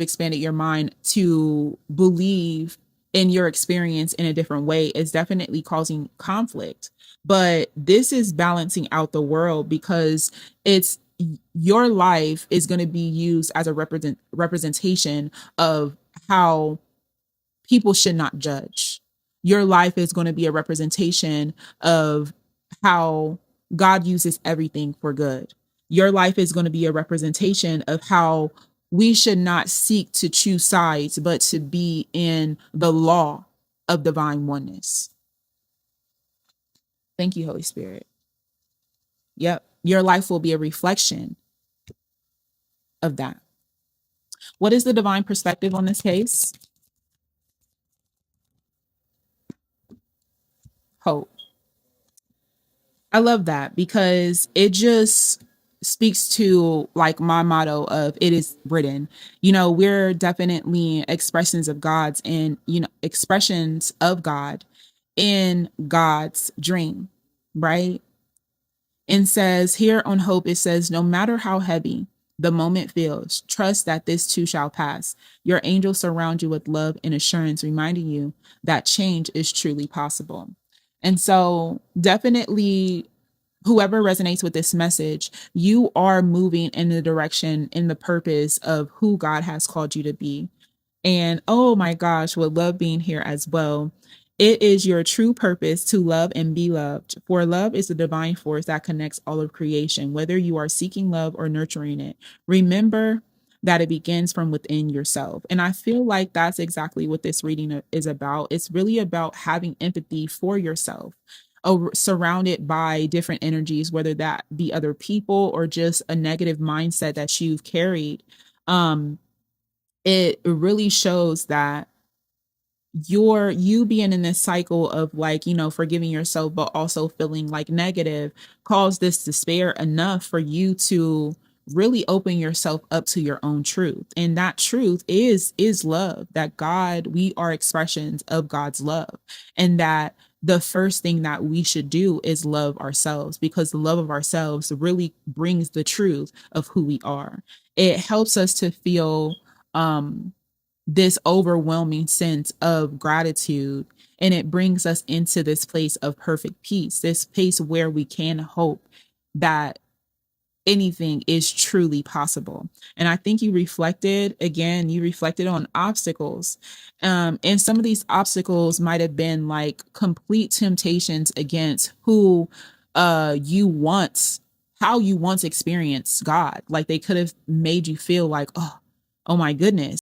expanded your mind to believe in your experience in a different way is definitely causing conflict. But this is balancing out the world because it's your life is going to be used as a representation of how people should not judge. Your life is going to be a representation of how God uses everything for good. Your life is going to be a representation of how we should not seek to choose sides, but to be in the law of divine oneness. Thank you, Holy Spirit. Yep. Your life will be a reflection of that. What is the divine perspective on this case? Hope. I love that because it just speaks to like my motto of it is written. We're definitely expressions of God's and, expressions of God in God's dream, right? And says here on Hope, it says, no matter how heavy the moment feels, trust that this too shall pass. Your angels surround you with love and assurance, reminding you that change is truly possible. And so definitely whoever resonates with this message, you are moving in the direction, in the purpose of who God has called you to be. And oh my gosh, would love being here as well. It is your true purpose to love and be loved. For love is the divine force that connects all of creation, whether you are seeking love or nurturing it. Remember that it begins from within yourself. And I feel like that's exactly what this reading is about. It's really about having empathy for yourself, surrounded by different energies, whether that be other people or just a negative mindset that you've carried. It really shows that you being in this cycle of like, forgiving yourself, but also feeling like negative caused this despair enough for you to really open yourself up to your own truth. And that truth is love, that God, we are expressions of God's love. And that the first thing that we should do is love ourselves, because the love of ourselves really brings the truth of who we are. It helps us to feel this overwhelming sense of gratitude. And it brings us into this place of perfect peace, this place where we can hope that anything is truly possible. And I think you reflected on obstacles. And some of these obstacles might have been like complete temptations against how you once experienced God. Like they could have made you feel like, oh my goodness,